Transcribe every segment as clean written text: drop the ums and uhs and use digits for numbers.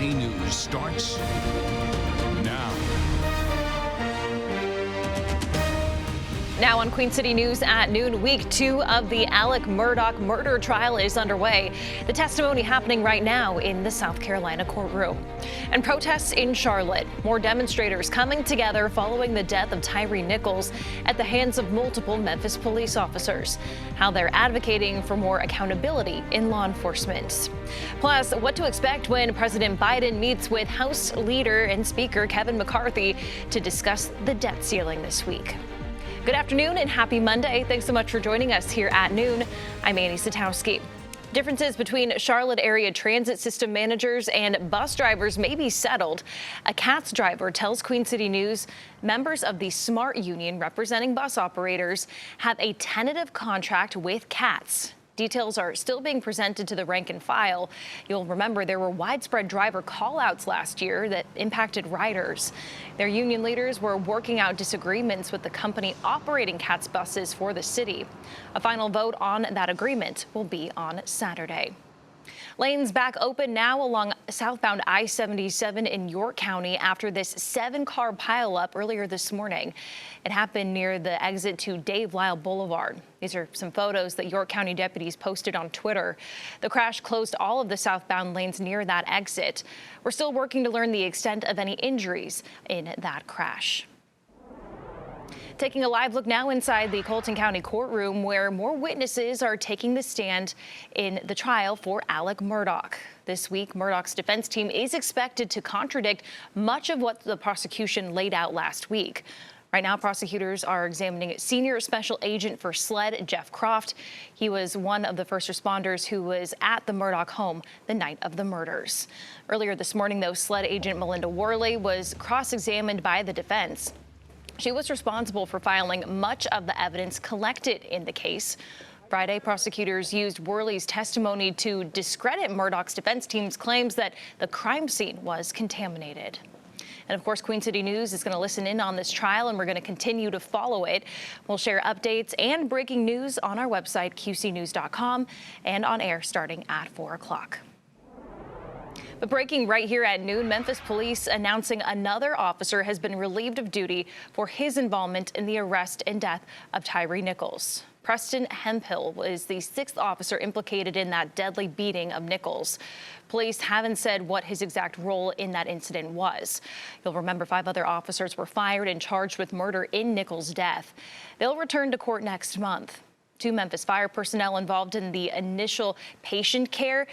City News starts now. Now on Queen City News at noon, week 2 of the Alec Murdaugh murder trial is underway. The testimony happening right now in the South Carolina courtroom. And protests in Charlotte. More demonstrators coming together following the death of Tyre Nichols at the hands of multiple Memphis police officers. How they're advocating for more accountability in law enforcement. Plus, what to expect when President Biden meets with House Leader and Speaker Kevin McCarthy to discuss the debt ceiling this week. Good afternoon and happy Monday. Thanks so much for joining us here at noon. I'm Annie Satowski. Differences between Charlotte area transit system managers and bus drivers may be settled. A CATS driver tells Queen City News members of the SMART union representing bus operators have a tentative contract with CATS. Details are still being presented to the rank and file. You'll remember there were widespread driver call-outs last year that impacted riders. Their union leaders were working out disagreements with the company operating CATS buses for the city. A final vote on that agreement will be on Saturday. Lanes back open now along southbound I-77 in York County after this 7-car pileup earlier this morning. It happened near the exit to Dave Lyle Boulevard. These are some photos that York County deputies posted on Twitter. The crash closed all of the southbound lanes near that exit. We're still working to learn the extent of any injuries in that crash. Taking a live look now inside the Colton County courtroom, where more witnesses are taking the stand in the trial for Alec Murdaugh. This week, Murdaugh's defense team is expected to contradict much of what the prosecution laid out last week. Right now, prosecutors are examining Senior Special Agent for SLED, Jeff Croft. He was one of the first responders who was at the Murdaugh home the night of the murders. Earlier this morning, though, SLED Agent Melinda Worley was cross-examined by the defense. She was responsible for filing much of the evidence collected in the case. Friday, prosecutors used Worley's testimony to discredit Murdaugh's defense team's claims that the crime scene was contaminated. And of course, Queen City News is going to listen in on this trial, and we're going to continue to follow it. We'll share updates and breaking news on our website, qcnews.com, and on air starting at 4 o'clock. But breaking right here at noon, Memphis police announcing another officer has been relieved of duty for his involvement in the arrest and death of Tyre Nichols. Preston Hemphill is the 6th officer implicated in that deadly beating of Nichols. Police haven't said what his exact role in that incident was. You'll remember 5 other officers were fired and charged with murder in Nichols' death. They'll return to court next month. 2 Memphis fire personnel involved in the initial patient care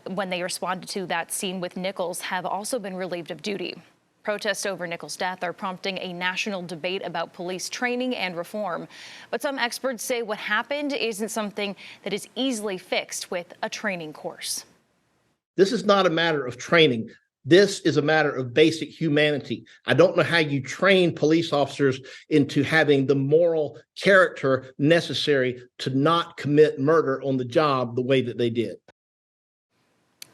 when they responded to that scene with Nichols have also been relieved of duty. Protests over Nichols' death are prompting a national debate about police training and reform. But some experts say what happened isn't something that is easily fixed with a training course. This is not a matter of training. This is a matter of basic humanity. I don't know how you train police officers into having the moral character necessary to not commit murder on the job the way that they did.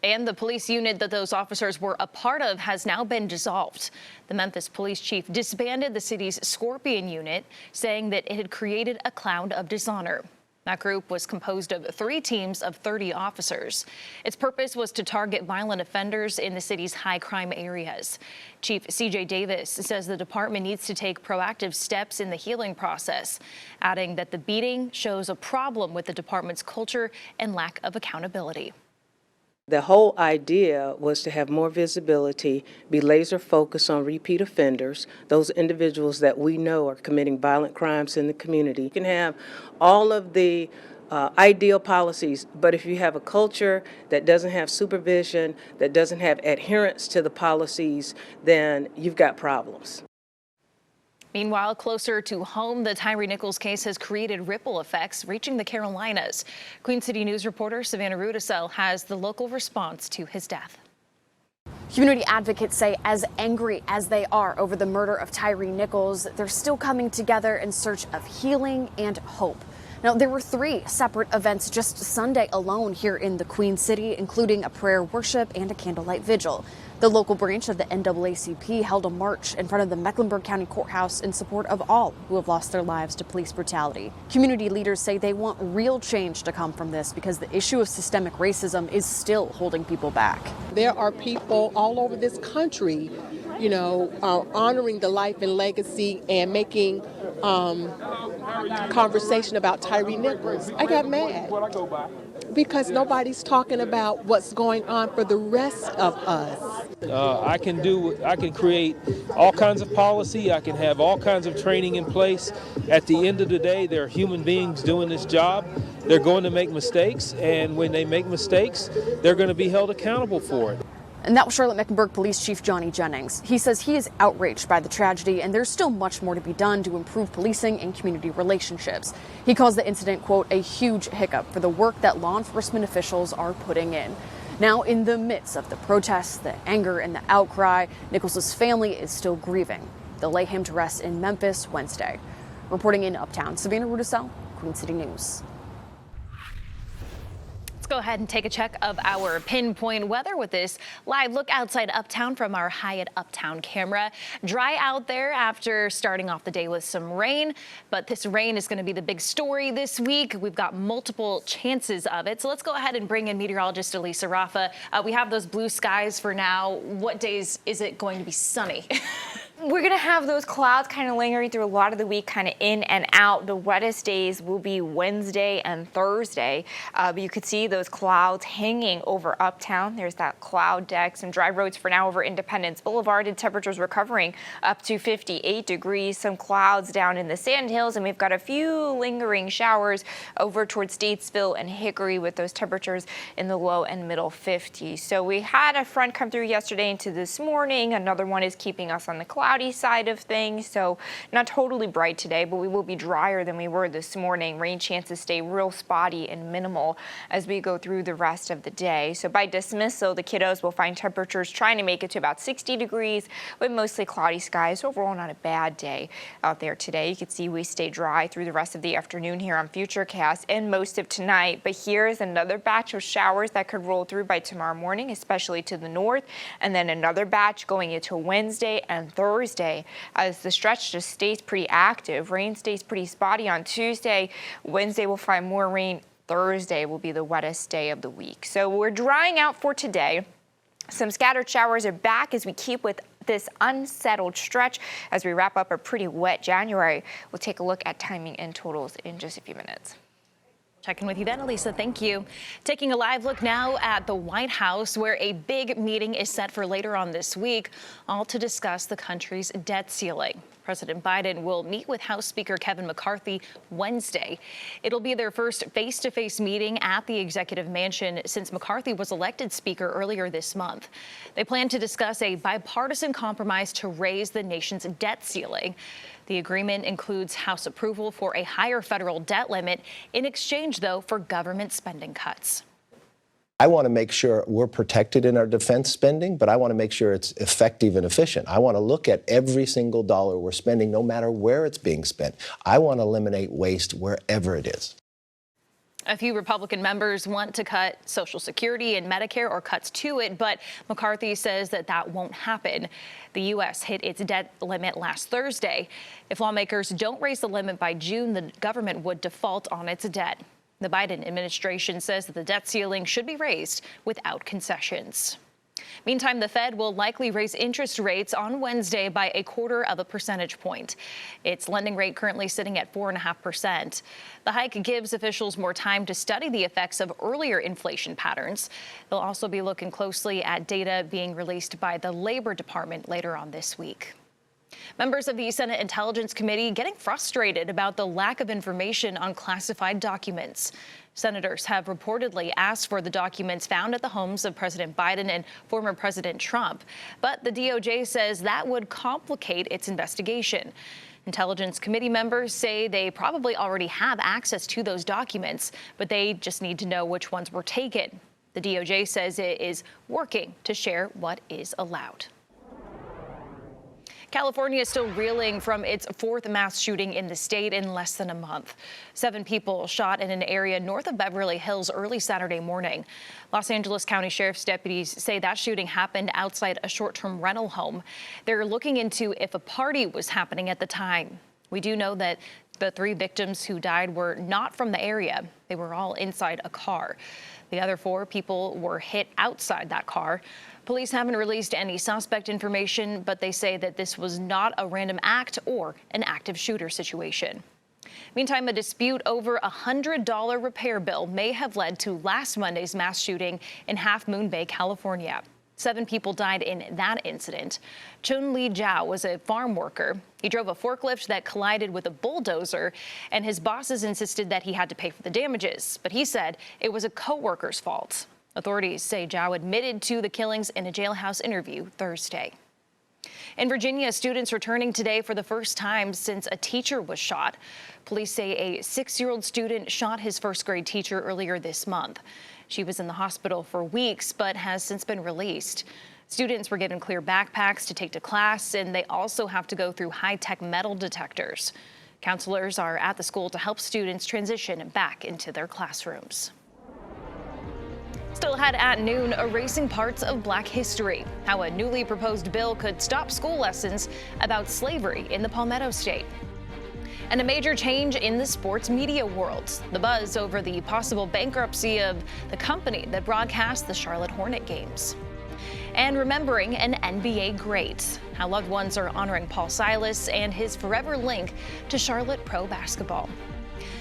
And the police unit that those officers were a part of has now been dissolved. The Memphis police chief disbanded the city's Scorpion unit, saying that it had created a cloud of dishonor. That group was composed of 3 teams of 30 officers. Its purpose was to target violent offenders in the city's high crime areas. Chief C.J. Davis says the department needs to take proactive steps in the healing process, adding that the beating shows a problem with the department's culture and lack of accountability. The whole idea was to have more visibility, be laser focused on repeat offenders, those individuals that we know are committing violent crimes in the community. You can have all of the ideal policies, but if you have a culture that doesn't have supervision, that doesn't have adherence to the policies, then you've got problems. Meanwhile, closer to home, the Tyre Nichols case has created ripple effects reaching the Carolinas. Queen City News reporter Savannah Rudisell has the local response to his death. Community advocates say as angry as they are over the murder of Tyre Nichols, they're still coming together in search of healing and hope. Now, there were 3 separate events just Sunday alone here in the Queen City, including a prayer worship and a candlelight vigil. The local branch of the NAACP held a march in front of the Mecklenburg County Courthouse in support of all who have lost their lives to police brutality. Community leaders say they want real change to come from this because the issue of systemic racism is still holding people back. There are people all over this country, honoring the life and legacy and making conversation about Tyre Nichols. I got mad because nobody's talking about what's going on for the rest of us. I can create all kinds of policy. I can have all kinds of training in place. At the end of the day, they're human beings doing this job. They're going to make mistakes, and when they make mistakes, they're going to be held accountable for it. And that was Charlotte-Mecklenburg Police Chief Johnny Jennings. He says he is outraged by the tragedy and there's still much more to be done to improve policing and community relationships. He calls the incident, quote, a huge hiccup for the work that law enforcement officials are putting in. Now, in the midst of the protests, the anger, and the outcry, Nichols' family is still grieving. They'll lay him to rest in Memphis Wednesday. Reporting in Uptown, Savannah Rudisell, Queen City News. Let's go ahead and take a check of our pinpoint weather with this live look outside Uptown from our Hyatt Uptown camera. Dry out there after starting off the day with some rain, but this rain is going to be the big story this week. We've got multiple chances of it. So let's go ahead and bring in meteorologist Elisa Rafa. We have those blue skies for now. What days is it going to be sunny? We're going to have those clouds kind of lingering through a lot of the week, kind of in and out. The wettest days will be Wednesday and Thursday. But you could see those clouds hanging over Uptown. There's that cloud deck, some dry roads for now over Independence Boulevard, and temperatures recovering up to 58 degrees. Some clouds down in the Sand Hills, and we've got a few lingering showers over towards Statesville and Hickory with those temperatures in the low and middle 50s. So we had a front come through yesterday into this morning. Another one is keeping us on the cloudy side of things, so not totally bright today, but we will be drier than we were this morning. Rain chances stay real spotty and minimal as we go through the rest of the day. So by dismissal, the kiddos will find temperatures trying to make it to about 60 degrees with mostly cloudy skies. Overall, not a bad day out there today. You can see we stay dry through the rest of the afternoon here on Futurecast and most of tonight, but here's another batch of showers that could roll through by tomorrow morning, especially to the north, and then another batch going into Wednesday and Thursday as the stretch just stays pretty active. Rain stays pretty spotty on Tuesday. Wednesday we'll find more rain. Thursday will be the wettest day of the week. So we're drying out for today. Some scattered showers are back as we keep with this unsettled stretch as we wrap up a pretty wet January. We'll take a look at timing and totals in just a few minutes. Checking with you then, Elisa. Thank you. Taking a live look now at the White House, where a big meeting is set for later on this week, all to discuss the country's debt ceiling. President Biden will meet with House Speaker Kevin McCarthy Wednesday. It'll be their first face-to-face meeting at the executive mansion since McCarthy was elected Speaker earlier this month. They plan to discuss a bipartisan compromise to raise the nation's debt ceiling. The agreement includes House approval for a higher federal debt limit in exchange, though, for government spending cuts. I want to make sure we're protected in our defense spending, but I want to make sure it's effective and efficient. I want to look at every single dollar we're spending, no matter where it's being spent. I want to eliminate waste wherever it is. A few Republican members want to cut Social Security and Medicare or cuts to it, but McCarthy says that won't happen. The U.S. hit its debt limit last Thursday. If lawmakers don't raise the limit by June, the government would default on its debt. The Biden administration says that the debt ceiling should be raised without concessions. Meantime, the Fed will likely raise interest rates on Wednesday by 0.25 percentage point. Its lending rate currently sitting at 4.5%. The hike gives officials more time to study the effects of earlier inflation patterns. They'll also be looking closely at data being released by the Labor Department later on this week. Members of the Senate Intelligence Committee getting frustrated about the lack of information on classified documents. Senators have reportedly asked for the documents found at the homes of President Biden and former President Trump, but the DOJ says that would complicate its investigation. Intelligence Committee members say they probably already have access to those documents, but they just need to know which ones were taken. The DOJ says it is working to share what is allowed. California is still reeling from its fourth mass shooting in the state in less than a month. 7 people shot in an area north of Beverly Hills early Saturday morning. Los Angeles County Sheriff's deputies say that shooting happened outside a short-term rental home. They're looking into if a party was happening at the time. We do know that the 3 victims who died were not from the area. They were all inside a car. The other 4 people were hit outside that car. Police haven't released any suspect information, but they say that this was not a random act or an active shooter situation. Meantime, a dispute over a $100 repair bill may have led to last Monday's mass shooting in Half Moon Bay, California. 7 people died in that incident. Chun Li Zhao was a farm worker. He drove a forklift that collided with a bulldozer, and his bosses insisted that he had to pay for the damages. But he said it was a co-worker's fault. Authorities say Zhao admitted to the killings in a jailhouse interview Thursday. In Virginia, students returning today for the first time since a teacher was shot. Police say a 6-year-old student shot his first-grade teacher earlier this month. She was in the hospital for weeks, but has since been released. Students were given clear backpacks to take to class, and they also have to go through high-tech metal detectors. Counselors are at the school to help students transition back into their classrooms. Still ahead at noon, erasing parts of Black history, how a newly proposed bill could stop school lessons about slavery in the Palmetto State. And a major change in the sports media world, the buzz over the possible bankruptcy of the company that broadcast the Charlotte Hornet games. And remembering an NBA great, how loved ones are honoring Paul Silas and his forever link to Charlotte pro basketball.